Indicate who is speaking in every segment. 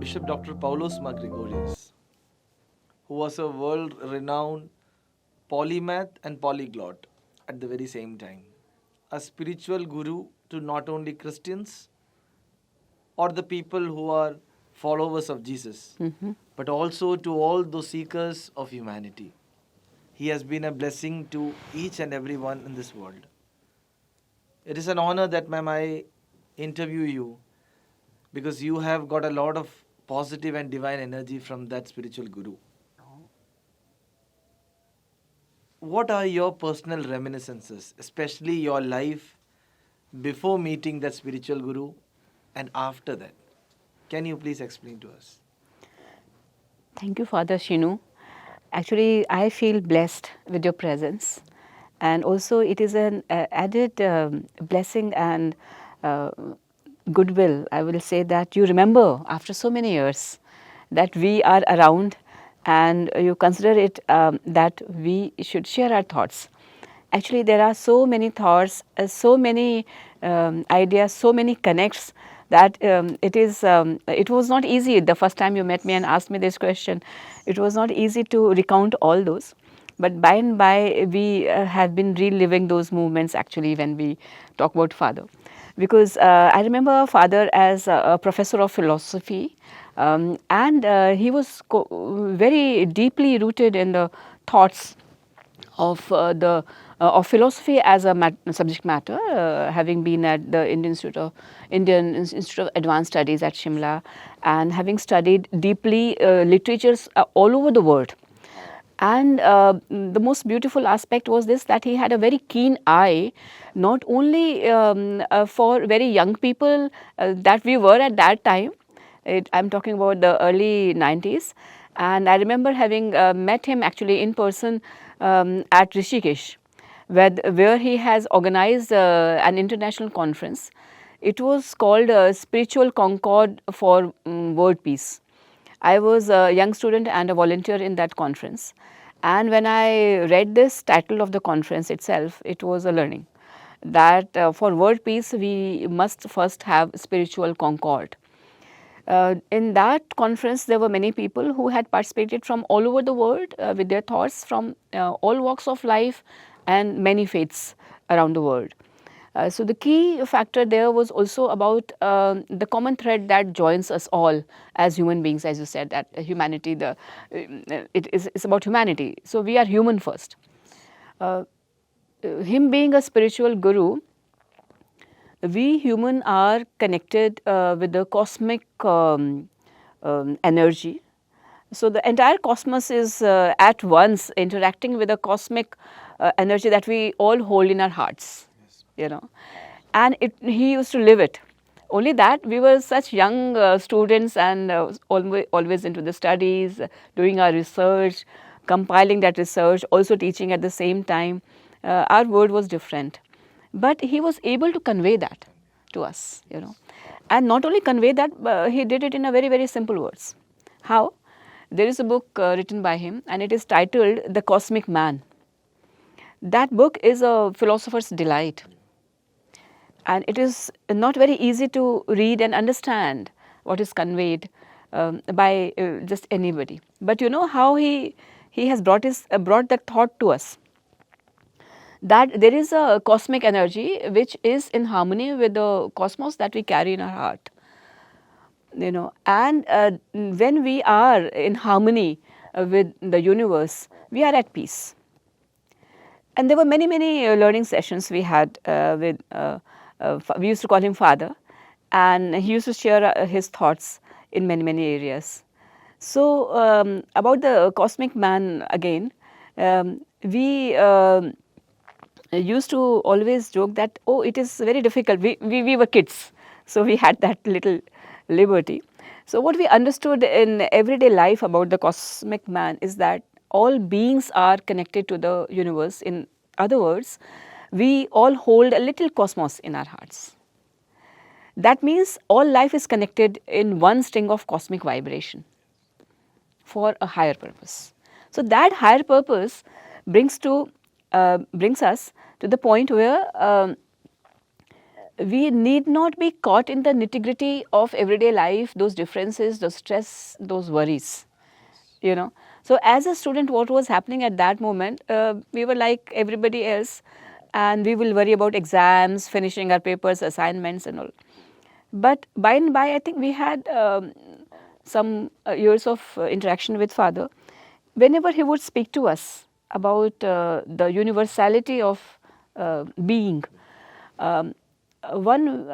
Speaker 1: Bishop Dr. Paulos Mar Gregorios, who was a world-renowned polymath and polyglot at the very same time. A spiritual guru to not only Christians or the people who are followers of Jesus, but also to all those seekers of humanity. He has been a blessing to each and everyone in this world. It is an honor that, ma'am, I interview you because you have got a lot of positive and divine energy from that spiritual guru. What are your personal reminiscences, especially your life before meeting that spiritual guru and after that? Can you please explain to us?
Speaker 2: Thank you, Father Shinu. Actually, I feel blessed with your presence, and also it is an added blessing and uh, goodwill. I will say that you remember after so many years that we are around, and you consider it that we should share our thoughts. Actually, there are so many thoughts, so many ideas, so many connects that it was not easy the first time you met me and asked me this question. It was not easy to recount all those, but by and by we have been reliving those moments actually when we talk about Father, because I remember Father as a professor of philosophy, and he was very deeply rooted in the thoughts of philosophy as a subject matter, having been at the Indian Institute of Advanced Studies at Shimla, and having studied deeply literatures all over the world. And the most beautiful aspect was this, that he had a very keen eye, not only for very young people that we were at that time. I'm talking about the early 90s. And I remember having met him actually in person at Rishikesh, where he has organized an international conference. It was called Spiritual Concord for World Peace. I was a young student and a volunteer in that conference. And when I read this title of the conference itself, it was a learning that for world peace, we must first have spiritual concord. In that conference, there were many people who had participated from all over the world with their thoughts from all walks of life and many faiths around the world. So the key factor there was also about the common thread that joins us all as human beings, as you said, that humanity, it's about humanity. So we are human first. Him being a spiritual guru, we human are connected with the cosmic energy. So the entire cosmos is at once interacting with the cosmic energy that we all hold in our hearts, you know. And he used to live it. Only that we were such young students and always into the studies, doing our research, compiling that research, also teaching at the same time. Our world was different. But he was able to convey that to us, you know. And not only convey that, he did it in a very, very simple words. How? There is a book written by him, and it is titled The Cosmic Man. That book is a philosopher's delight. And it is not very easy to read and understand what is conveyed by just anybody. But you know how he has brought that thought to us, that there is a cosmic energy which is in harmony with the cosmos that we carry in our heart, you know. And when we are in harmony with the universe, we are at peace. And there were many learning sessions we had with we used to call him Father, and he used to share his thoughts in many areas. So about the cosmic man again, we used to always joke that, oh, it is very difficult. We were kids, so we had that little liberty. So what we understood in everyday life about the cosmic man is that all beings are connected to the universe. In other words, we all hold a little cosmos in our hearts. That means all life is connected in one string of cosmic vibration for a higher purpose. So that higher purpose brings us to the point where we need not be caught in the nitty-gritty of everyday life, those differences, those stress, those worries, you know. So as a student, what was happening at that moment, we were like everybody else, and we will worry about exams, finishing our papers, assignments and all. But by and by, I think we had some years of interaction with Father. Whenever he would speak to us about the universality of being, um, one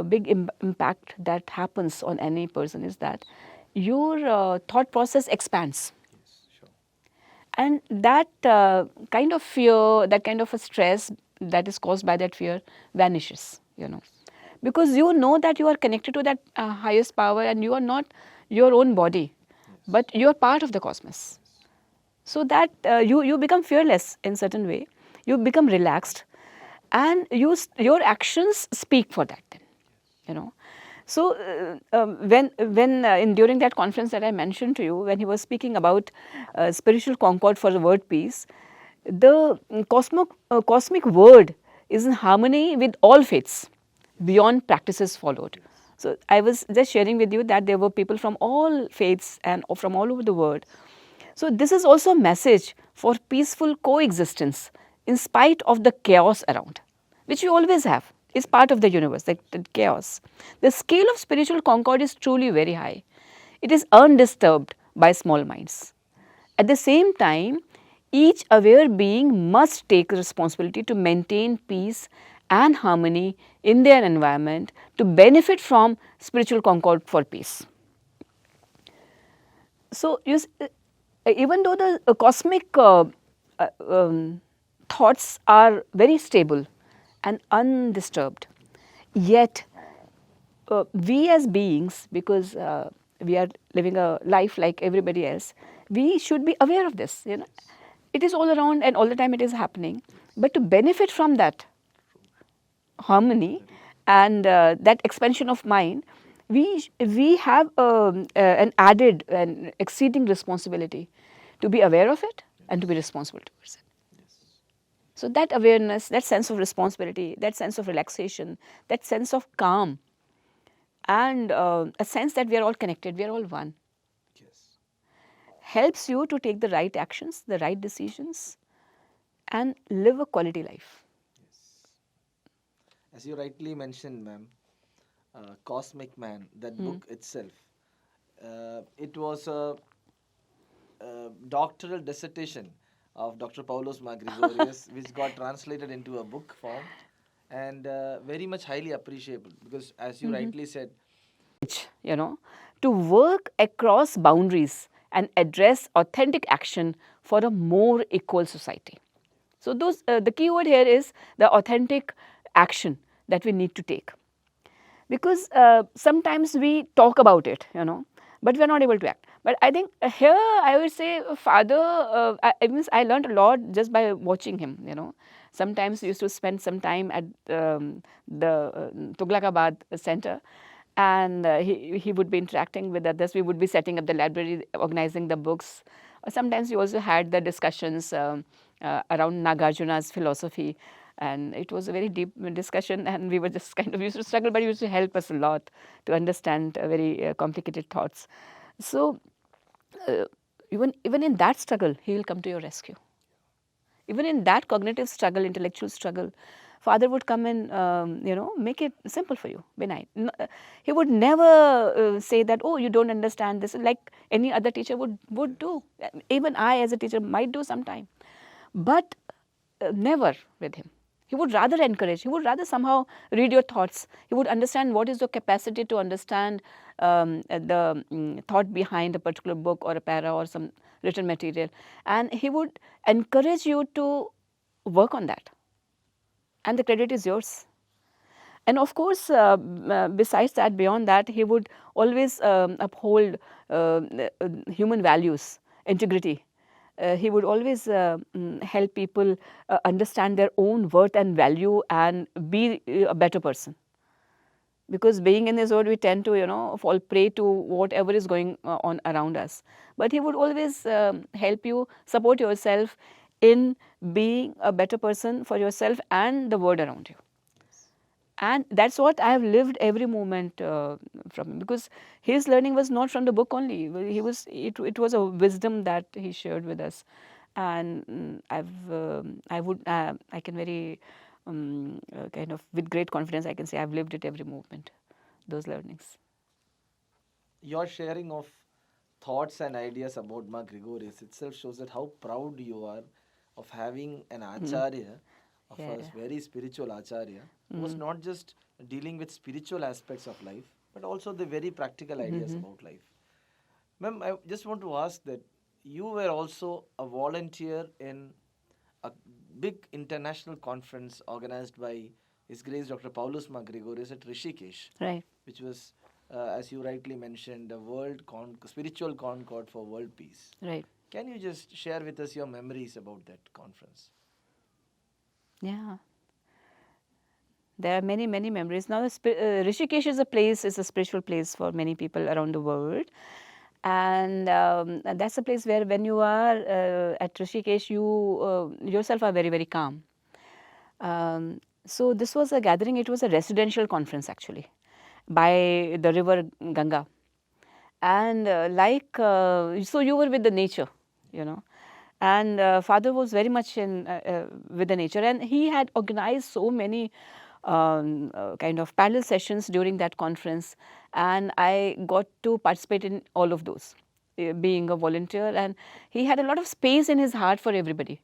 Speaker 2: big impact that happens on any person is that your thought process expands, and that kind of fear, that kind of a stress that is caused by that fear vanishes, you know, because you know that you are connected to that highest power, and you are not your own body, but you are part of the cosmos. So that you become fearless in certain way, you become relaxed, and your actions speak for that then, you know. So when in during that conference that I mentioned to you, when he was speaking about spiritual concord for the world peace, the cosmic word is in harmony with all faiths beyond practices followed. So I was just sharing with you that there were people from all faiths and from all over the world. So this is also a message for peaceful coexistence in spite of the chaos around, which we always have. Is part of the universe, the chaos. The scale of spiritual concord is truly very high. It is undisturbed by small minds. At the same time, each aware being must take responsibility to maintain peace and harmony in their environment to benefit from spiritual concord for peace. So, even though the cosmic thoughts are very stable and undisturbed, yet we as beings, because we are living a life like everybody else, we should be aware of this, you know. It is all around and all the time it is happening, but to benefit from that harmony and that expansion of mind, we have an added and exceeding responsibility to be aware of it and to be responsible towards it. So that awareness, that sense of responsibility, that sense of relaxation, that sense of calm, and a sense that we are all connected, we are all one, helps you to take the right actions, the right decisions, and live a quality life.
Speaker 1: As you rightly mentioned, ma'am, Cosmic Man, that book itself, it was a doctoral dissertation of Dr. Paulos Mar Gregorios, which got translated into a book form, and very much highly appreciable because, as you rightly said,
Speaker 2: You know, to work across boundaries and address authentic action for a more equal society. So those the key word here is the authentic action that we need to take, because sometimes we talk about it, you know, but we are not able to act. But I think here I would say Father, I learned a lot just by watching him, you know. Sometimes we used to spend some time at the Tughlakabad center, and he would be interacting with others. We would be setting up the library, organizing the books. Sometimes we also had the discussions around Nagarjuna's philosophy, and it was a very deep discussion, and we were just kind of used to struggle, but he used to help us a lot to understand very complicated thoughts. So even in that struggle, he will come to your rescue. Even in that cognitive struggle, intellectual struggle, Father would come and make it simple for you, benign. He would never say that, oh, you don't understand this, like any other teacher would do. Even I as a teacher might do sometime, but never with him. He would rather encourage, he would rather somehow read your thoughts. He would understand what is your capacity to understand the thought behind a particular book or a para or some written material. And he would encourage you to work on that. And the credit is yours. And of course, besides that, beyond that, he would always uphold human values, integrity. He would always help people understand their own worth and value and be a better person. Because being in this world, we tend to, fall prey to whatever is going on around us. But he would always help you support yourself in being a better person for yourself and the world around you. And that's what I have lived every moment from him, because his learning was not from the book only. It was a wisdom that he shared with us, and I can very kind of with great confidence I can say I've lived it every moment, those learnings.
Speaker 1: Your sharing of thoughts and ideas about Mar Gregorios itself shows that how proud you are of having an acharya, of
Speaker 2: Yeah,
Speaker 1: a
Speaker 2: yeah.
Speaker 1: very spiritual acharya, who was not just dealing with spiritual aspects of life, but also the very practical ideas about life. Ma'am, I just want to ask that you were also a volunteer in a big international conference organized by His Grace Dr. Paulos Mar Gregorios at Rishikesh,
Speaker 2: Right.
Speaker 1: which was, as you rightly mentioned, a spiritual concord for world peace.
Speaker 2: Right.
Speaker 1: Can you just share with us your memories about that conference?
Speaker 2: Yeah. There are many, many memories. Now, Rishikesh is a place, is a spiritual place for many people around the world. And that's a place where when you are at Rishikesh, you yourself are very, very calm. So this was a gathering, it was a residential conference actually, by the river Ganga. And so you were with the nature, you know. And father was very much in with the nature, and he had organized so many kind of parallel sessions during that conference, and I got to participate in all of those, being a volunteer. And he had a lot of space in his heart for everybody.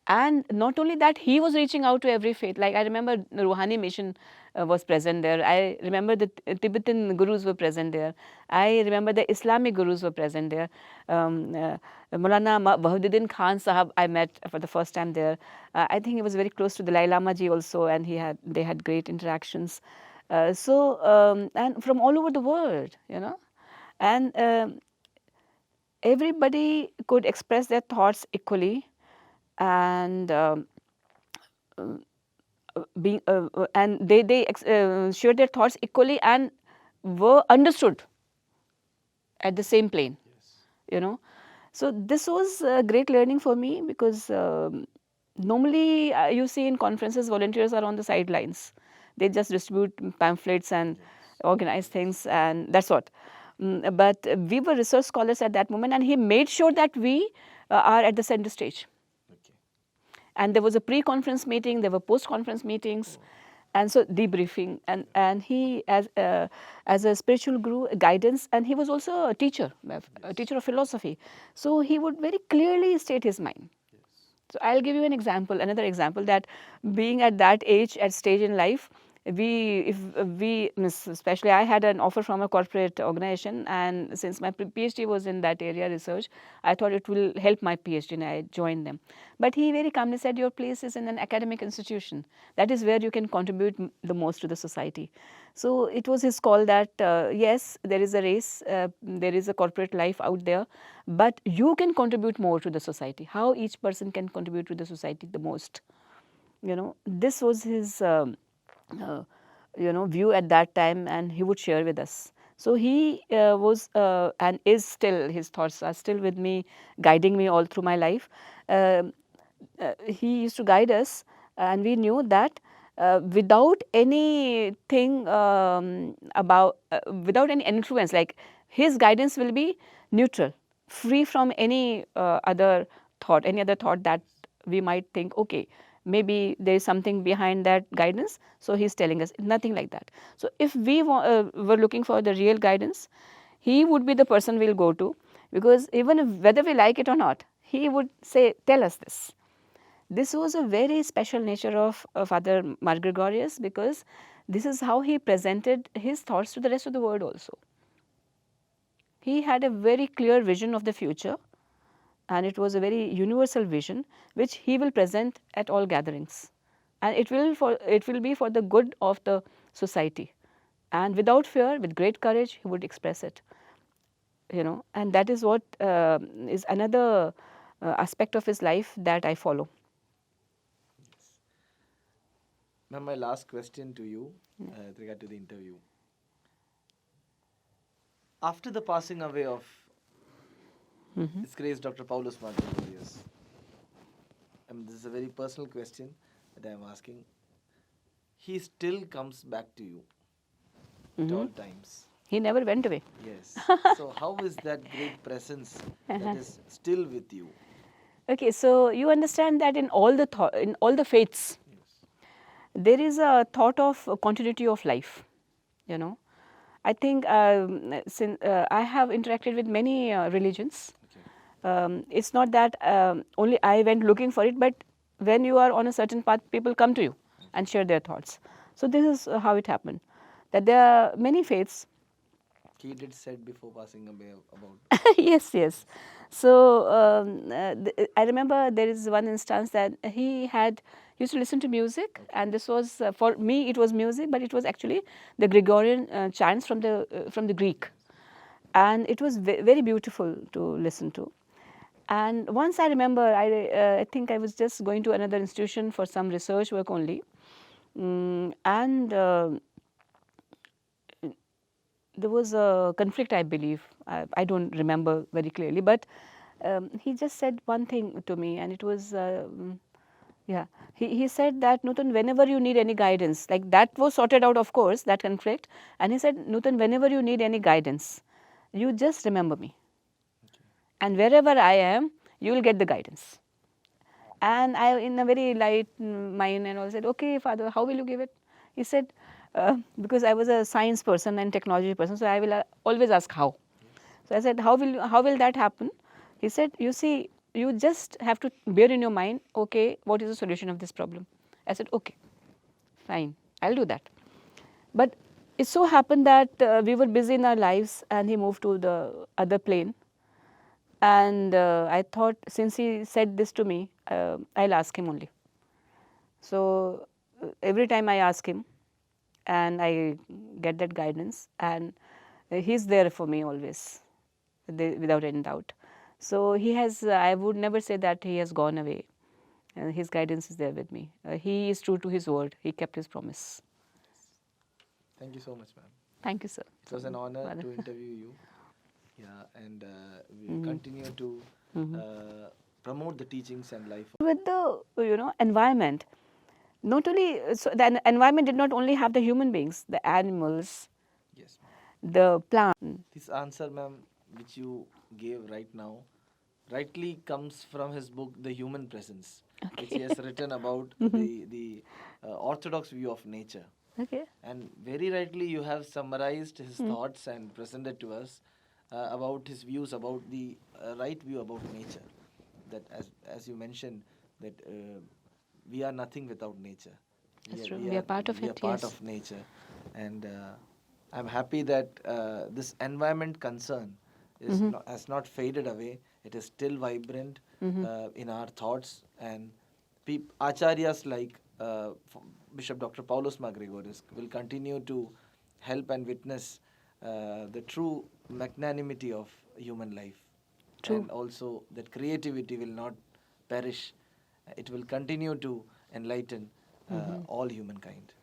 Speaker 2: And not only that, he was reaching out to every faith. Like I remember the Rouhani mission was present there. I remember the Tibetan gurus were present there. I remember the Islamic gurus were present there. Maulana Wahiduddin Khan Sahab I met for the first time there. I think he was very close to the Dalai Lama ji also, and they had great interactions. And from all over the world, you know, and everybody could express their thoughts equally, and they shared their thoughts equally and were understood at the same plane, you know. So this was a great learning for me, because normally you see in conferences volunteers are on the sidelines. They just distribute pamphlets and organize things, and that's what. But we were research scholars at that moment, and he made sure that we are at the center stage.
Speaker 1: Okay.
Speaker 2: And there was a pre-conference meeting, there were post-conference meetings, and so debriefing. And he, as a spiritual guru, guidance, and he was also a teacher of philosophy. So he would very clearly state his mind. So I'll give you an example, another example, that being at that age, at stage in life, especially I had an offer from a corporate organization, and since my PhD was in that area research, I thought it will help my PhD, and I joined them. But he very calmly said, your place is in an academic institution. That is where you can contribute the most to the society. So it was his call that yes, there is a race, there is a corporate life out there, but you can contribute more to the society. How each person can contribute to the society the most, you know, this was his uh, view at that time, and he would share with us. So he was and is still, his thoughts are still with me, guiding me all through my life. He used to guide us, and we knew that without anything without any influence, like his guidance will be neutral, free from any other thought, that we might think, okay, maybe there is something behind that guidance, so he's telling us. Nothing like that. So if we were looking for the real guidance, he would be the person we'll go to, because even if, whether we like it or not, he would say, tell us this. This was a very special nature of Father Mar Gregorios, because this is how he presented his thoughts to the rest of the world also. He had a very clear vision of the future, and it was a very universal vision which he will present at all gatherings, and it will be for the good of the society, and without fear, with great courage, he would express it, you know. And that is what is another aspect of his life that I follow.
Speaker 1: Ma'am, my last question to you with regard to the interview. After the passing away of His Grace Dr. Paulos Mar Gregorios, this is a very personal question that I am asking. He still comes back to you at all times.
Speaker 2: He never went away.
Speaker 1: Yes. So how is that great presence that is still with you?
Speaker 2: Okay, so you understand that in all the in all the faiths, there is a thought of continuity of life. You know, I think since I have interacted with many religions, it's not that only I went looking for it, but when you are on a certain path, people come to you and share their thoughts. So this is how it happened. That there are many faiths.
Speaker 1: He did said before passing away about.
Speaker 2: Yes, yes. So I remember there is one instance that he had used to listen to music, and this was for me it was music, but it was actually the Gregorian chants from the Greek, and it was very beautiful to listen to. And once I remember, I think I was just going to another institution for some research work only, and there was a conflict, I believe. I don't remember very clearly, but he just said one thing to me, and it was, yeah, he said that, Nutan, whenever you need any guidance, like that was sorted out, of course, that conflict, and he said, Nutan, whenever you need any guidance, you just remember me. And wherever I am, you will get the guidance. And I, in a very light mind, and I said, okay, Father, how will you give it? He said, because I was a science person and technology person, so I will always ask how. So I said, how will that happen? He said, you see, you just have to bear in your mind, okay, what is the solution of this problem? I said, okay, fine, I'll do that. But it so happened that we were busy in our lives, and he moved to the other plane. And I thought, since he said this to me, I'll ask him only. So every time I ask him, and I get that guidance, and he's there for me always, without any doubt. So he has, I would never say that he has gone away. His guidance is there with me. He is true to his word. He kept his promise.
Speaker 1: Thank you so much, ma'am.
Speaker 2: Thank you, sir.
Speaker 1: It was an honor to interview you. Yeah, and we continue to promote the teachings and life.
Speaker 2: With the environment, not only so the environment did not only have the human beings, the animals,
Speaker 1: Yes, ma'am.
Speaker 2: the plant.
Speaker 1: This answer, ma'am, which you gave right now, rightly comes from his book, The Human Presence, which he has written about the orthodox view of nature.
Speaker 2: Okay.
Speaker 1: And very rightly, you have summarized his thoughts and presented to us about his views about the right view about nature. That, as you mentioned, that we are nothing without nature.
Speaker 2: That's true. We are part of
Speaker 1: we are
Speaker 2: it,
Speaker 1: part
Speaker 2: yes.
Speaker 1: of nature, and I'm happy that this environment concern is has not faded away. It is still vibrant in our thoughts, and acharyas like Bishop Dr. Paulos Mar will continue to help and witness the true magnanimity of human life.
Speaker 2: True.
Speaker 1: And also that creativity will not perish. It will continue to enlighten all humankind.